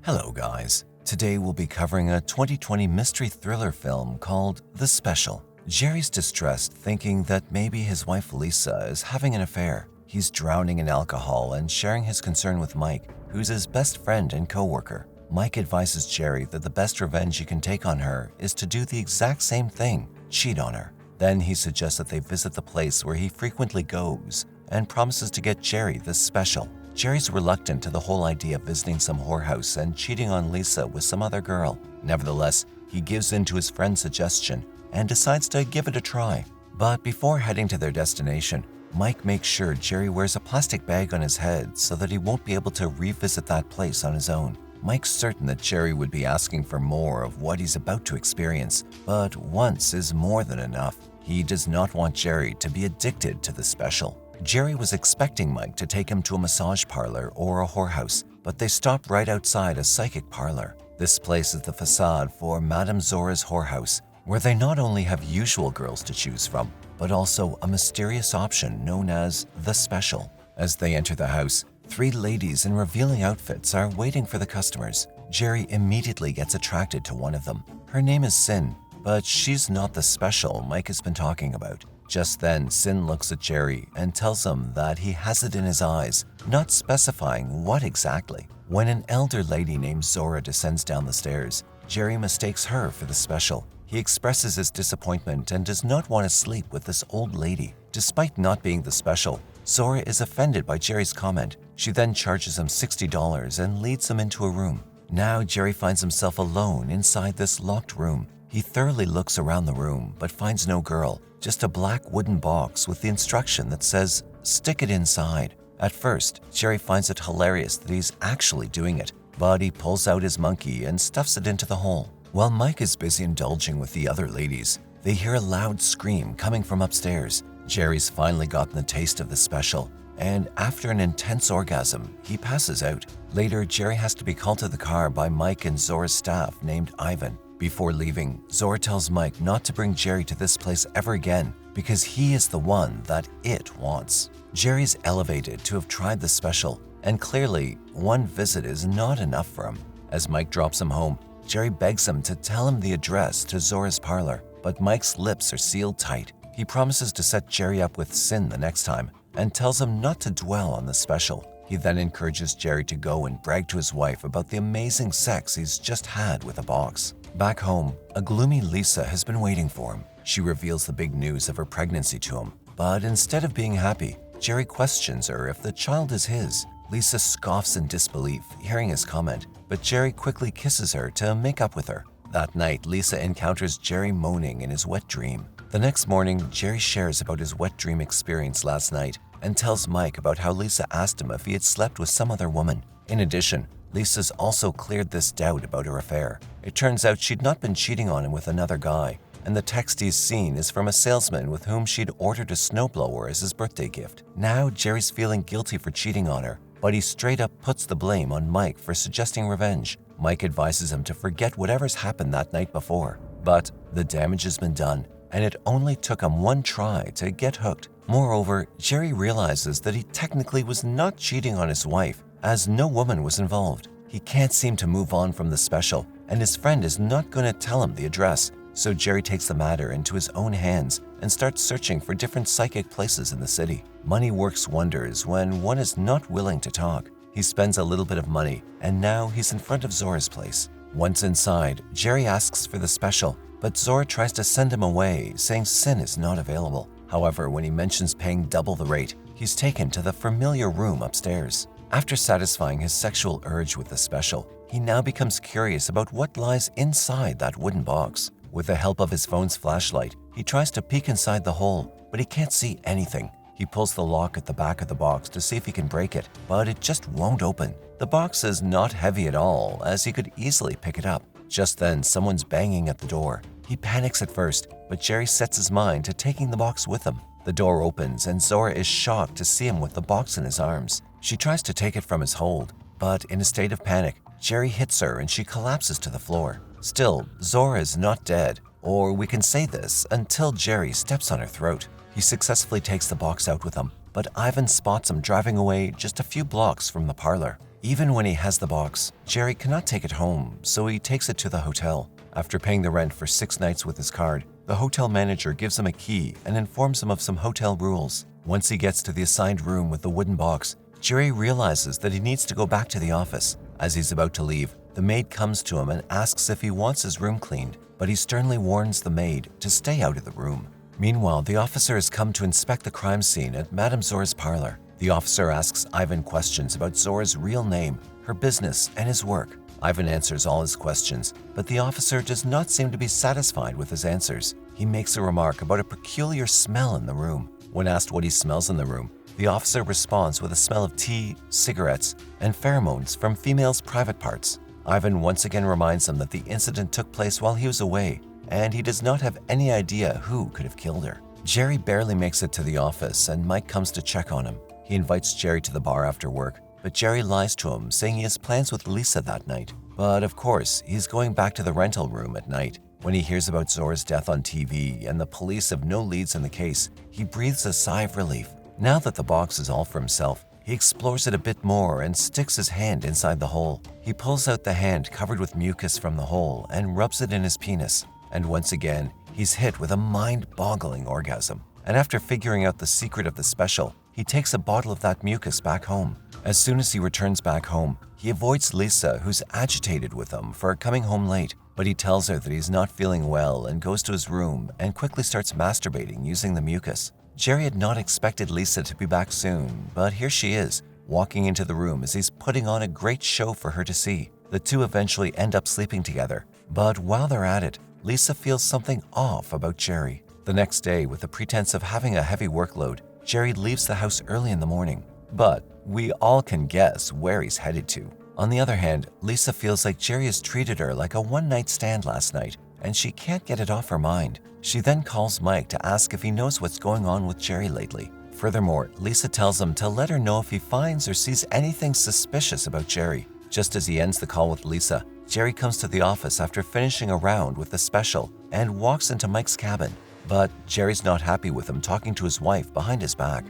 Hello guys, today we'll be covering a 2020 mystery thriller film called The Special. Jerry's distressed, thinking that maybe his wife Lisa is having an affair. He's drowning in alcohol and sharing his concern with Mike, who's his best friend and co-worker. Mike advises Jerry that the best revenge he can take on her is to do the exact same thing, cheat on her. Then he suggests that they visit the place where he frequently goes and promises to get Jerry the special. Jerry's reluctant to the whole idea of visiting some whorehouse and cheating on Lisa with some other girl. Nevertheless, he gives in to his friend's suggestion and decides to give it a try. But before heading to their destination, Mike makes sure Jerry wears a plastic bag on his head so that he won't be able to revisit that place on his own. Mike's certain that Jerry would be asking for more of what he's about to experience, but once is more than enough. He does not want Jerry to be addicted to the special. Jerry was expecting Mike to take him to a massage parlor or a whorehouse, but they stopped right outside a psychic parlor. This place is the facade for Madame Zora's whorehouse, where they not only have usual girls to choose from, but also a mysterious option known as the special. As they enter the house, three ladies in revealing outfits are waiting for the customers. Jerry immediately gets attracted to one of them. Her name is Sin, but she's not the special Mike has been talking about. Just then, Sin looks at Jerry and tells him that he has it in his eyes, not specifying what exactly. When an elder lady named Zora descends down the stairs, Jerry mistakes her for the special. He expresses his disappointment and does not want to sleep with this old lady. Despite not being the special, Zora is offended by Jerry's comment. She then charges him $60 and leads him into a room. Now Jerry finds himself alone inside this locked room. He thoroughly looks around the room but finds no girl, just a black wooden box with the instruction that says, "Stick it inside." At first, Jerry finds it hilarious that he's actually doing it, but he pulls out his monkey and stuffs it into the hole. While Mike is busy indulging with the other ladies, they hear a loud scream coming from upstairs. Jerry's finally gotten the taste of the special, and after an intense orgasm, he passes out. Later, Jerry has to be called to the car by Mike and Zora's staff named Ivan. Before leaving, Zora tells Mike not to bring Jerry to this place ever again because he is the one that it wants. Jerry's elevated to have tried the special, and clearly, one visit is not enough for him. As Mike drops him home, Jerry begs him to tell him the address to Zora's parlor, but Mike's lips are sealed tight. He promises to set Jerry up with Sin the next time and tells him not to dwell on the special. He then encourages Jerry to go and brag to his wife about the amazing sex he's just had with a box. Back home, a gloomy Lisa has been waiting for him. She reveals the big news of her pregnancy to him, but instead of being happy, Jerry questions her if the child is his. Lisa scoffs in disbelief, hearing his comment, but Jerry quickly kisses her to make up with her. That night, Lisa encounters Jerry moaning in his wet dream. The next morning, Jerry shares about his wet dream experience last night and tells Mike about how Lisa asked him if he had slept with some other woman. In addition, Lisa's also cleared this doubt about her affair. It turns out she'd not been cheating on him with another guy, and the text he's seen is from a salesman with whom she'd ordered a snowblower as his birthday gift. Now Jerry's feeling guilty for cheating on her, but he straight up puts the blame on Mike for suggesting revenge. Mike advises him to forget whatever's happened that night before, but the damage has been done, and it only took him one try to get hooked. Moreover, Jerry realizes that he technically was not cheating on his wife, as no woman was involved. He can't seem to move on from the special, and his friend is not going to tell him the address, so Jerry takes the matter into his own hands and starts searching for different psychic places in the city. Money works wonders when one is not willing to talk. He spends a little bit of money, and now he's in front of Zora's place. Once inside, Jerry asks for the special, but Zora tries to send him away, saying Sin is not available. However, when he mentions paying double the rate, he's taken to the familiar room upstairs. After satisfying his sexual urge with the special, he now becomes curious about what lies inside that wooden box. With the help of his phone's flashlight, he tries to peek inside the hole, but he can't see anything. He pulls the lock at the back of the box to see if he can break it, but it just won't open. The box is not heavy at all, as he could easily pick it up. Just then, someone's banging at the door. He panics at first, but Jerry sets his mind to taking the box with him. The door opens, and Zora is shocked to see him with the box in his arms. She tries to take it from his hold, but in a state of panic, Jerry hits her and she collapses to the floor. Still, Zora is not dead, or we can say this until Jerry steps on her throat. He successfully takes the box out with him, but Ivan spots him driving away just a few blocks from the parlor. Even when he has the box, Jerry cannot take it home, so he takes it to the hotel. After paying the rent for 6 nights with his card, the hotel manager gives him a key and informs him of some hotel rules. Once he gets to the assigned room with the wooden box, Jerry realizes that he needs to go back to the office. As he's about to leave, the maid comes to him and asks if he wants his room cleaned, but he sternly warns the maid to stay out of the room. Meanwhile, the officer has come to inspect the crime scene at Madame Zora's parlor. The officer asks Ivan questions about Zora's real name, her business, and his work. Ivan answers all his questions, but the officer does not seem to be satisfied with his answers. He makes a remark about a peculiar smell in the room. When asked what he smells in the room, the officer responds with a smell of tea, cigarettes, and pheromones from females' private parts. Ivan once again reminds him that the incident took place while he was away, and he does not have any idea who could have killed her. Jerry barely makes it to the office, and Mike comes to check on him. He invites Jerry to the bar after work, but Jerry lies to him, saying he has plans with Lisa that night. But of course, he's going back to the rental room at night. When he hears about Zora's death on TV and the police have no leads in the case, he breathes a sigh of relief. Now that the box is all for himself, he explores it a bit more and sticks his hand inside the hole. He pulls out the hand covered with mucus from the hole and rubs it in his penis. And once again, he's hit with a mind-boggling orgasm. And after figuring out the secret of the special, he takes a bottle of that mucus back home. As soon as he returns back home, he avoids Lisa, who's agitated with him for coming home late, but he tells her that he's not feeling well and goes to his room and quickly starts masturbating using the mucus. Jerry had not expected Lisa to be back soon, but here she is, walking into the room as he's putting on a great show for her to see. The two eventually end up sleeping together, but while they're at it, Lisa feels something off about Jerry. The next day, with the pretense of having a heavy workload, Jerry leaves the house early in the morning. But we all can guess where he's headed to. On the other hand, Lisa feels like Jerry has treated her like a one-night stand last night, and she can't get it off her mind. She then calls Mike to ask if he knows what's going on with Jerry lately. Furthermore, Lisa tells him to let her know if he finds or sees anything suspicious about Jerry. Just as he ends the call with Lisa, Jerry comes to the office after finishing a round with the special and walks into Mike's cabin. But Jerry's not happy with him talking to his wife behind his back.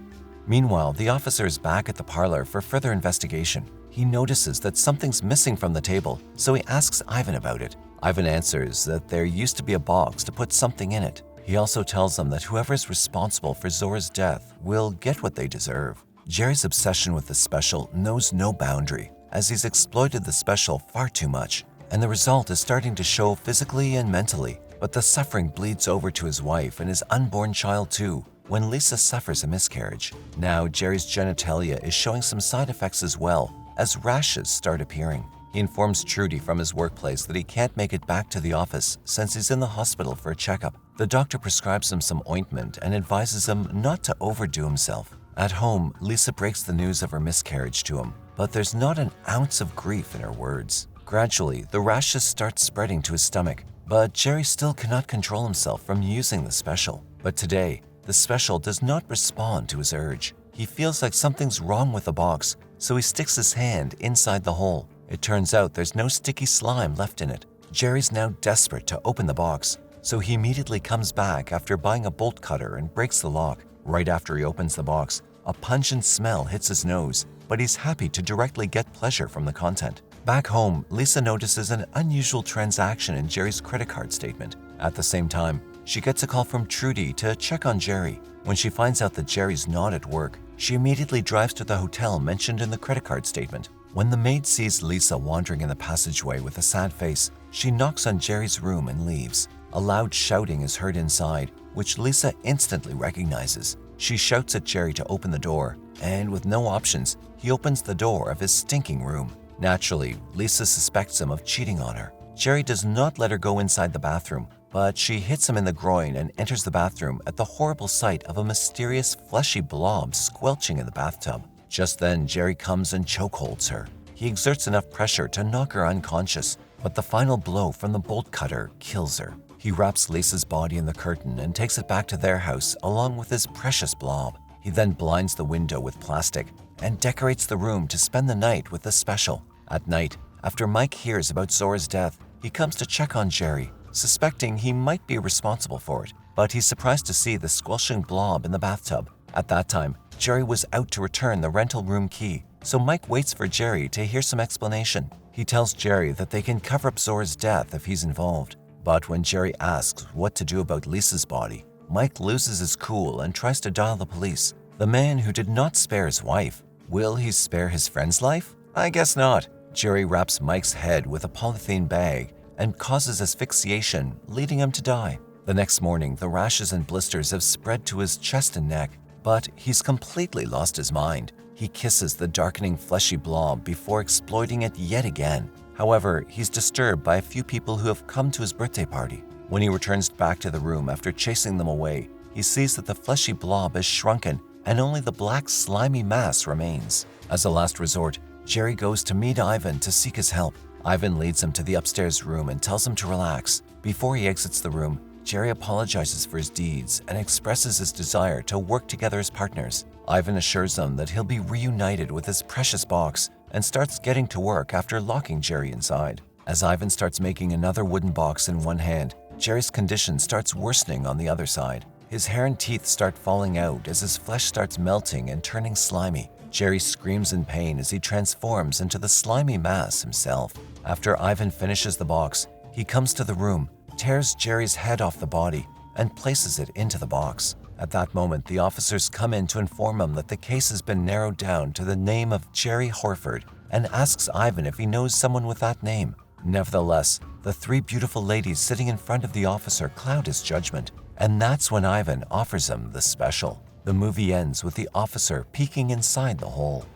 Meanwhile, the officer is back at the parlor for further investigation. He notices that something's missing from the table, so he asks Ivan about it. Ivan answers that there used to be a box to put something in it. He also tells them that whoever is responsible for Zora's death will get what they deserve. Jerry's obsession with the special knows no boundary, as he's exploited the special far too much, and the result is starting to show physically and mentally. But the suffering bleeds over to his wife and his unborn child too, when Lisa suffers a miscarriage. Now, Jerry's genitalia is showing some side effects as well, as rashes start appearing. He informs Trudy from his workplace that he can't make it back to the office since he's in the hospital for a checkup. The doctor prescribes him some ointment and advises him not to overdo himself. At home, Lisa breaks the news of her miscarriage to him, but there's not an ounce of grief in her words. Gradually, the rashes start spreading to his stomach, but Jerry still cannot control himself from using the special. But today, the special does not respond to his urge. He feels like something's wrong with the box, so he sticks his hand inside the hole. It turns out there's no sticky slime left in it. Jerry's now desperate to open the box, so he immediately comes back after buying a bolt cutter and breaks the lock. Right after he opens the box, a pungent smell hits his nose, but he's happy to directly get pleasure from the content. Back home, Lisa notices an unusual transaction in Jerry's credit card statement. At the same time, she gets a call from Trudy to check on Jerry. When she finds out that Jerry's not at work, she immediately drives to the hotel mentioned in the credit card statement. When the maid sees Lisa wandering in the passageway with a sad face, she knocks on Jerry's room and leaves. A loud shouting is heard inside, which Lisa instantly recognizes. She shouts at Jerry to open the door, and with no options, he opens the door of his stinking room. Naturally, Lisa suspects him of cheating on her. Jerry does not let her go inside the bathroom, but she hits him in the groin and enters the bathroom at the horrible sight of a mysterious fleshy blob squelching in the bathtub. Just then, Jerry comes and chokeholds her. He exerts enough pressure to knock her unconscious, but the final blow from the bolt cutter kills her. He wraps Lisa's body in the curtain and takes it back to their house along with his precious blob. He then blinds the window with plastic and decorates the room to spend the night with the special. At night, after Mike hears about Zora's death, he comes to check on Jerry, suspecting he might be responsible for it, but he's surprised to see the squelching blob in the bathtub. At that time, Jerry was out to return the rental room key, so Mike waits for Jerry to hear some explanation. He tells Jerry that they can cover up Zora's death if he's involved. But when Jerry asks what to do about Lisa's body, Mike loses his cool and tries to dial the police. The man who did not spare his wife, will he spare his friend's life? I guess not. Jerry wraps Mike's head with a polythene bag and causes asphyxiation, leading him to die. The next morning, the rashes and blisters have spread to his chest and neck, but he's completely lost his mind. He kisses the darkening fleshy blob before exploiting it yet again. However, he's disturbed by a few people who have come to his birthday party. When he returns back to the room after chasing them away, he sees that the fleshy blob has shrunken and only the black slimy mass remains. As a last resort, Jerry goes to meet Ivan to seek his help. Ivan leads him to the upstairs room and tells him to relax. Before he exits the room, Jerry apologizes for his deeds and expresses his desire to work together as partners. Ivan assures them that he'll be reunited with his precious box and starts getting to work after locking Jerry inside. As Ivan starts making another wooden box in one hand, Jerry's condition starts worsening on the other side. His hair and teeth start falling out as his flesh starts melting and turning slimy. Jerry screams in pain as he transforms into the slimy mass himself. After Ivan finishes the box, he comes to the room, tears Jerry's head off the body, and places it into the box. At that moment, the officers come in to inform him that the case has been narrowed down to the name of Jerry Horford and asks Ivan if he knows someone with that name. Nevertheless, the three beautiful ladies sitting in front of the officer cloud his judgment, and that's when Ivan offers him the special. The movie ends with the officer peeking inside the hole.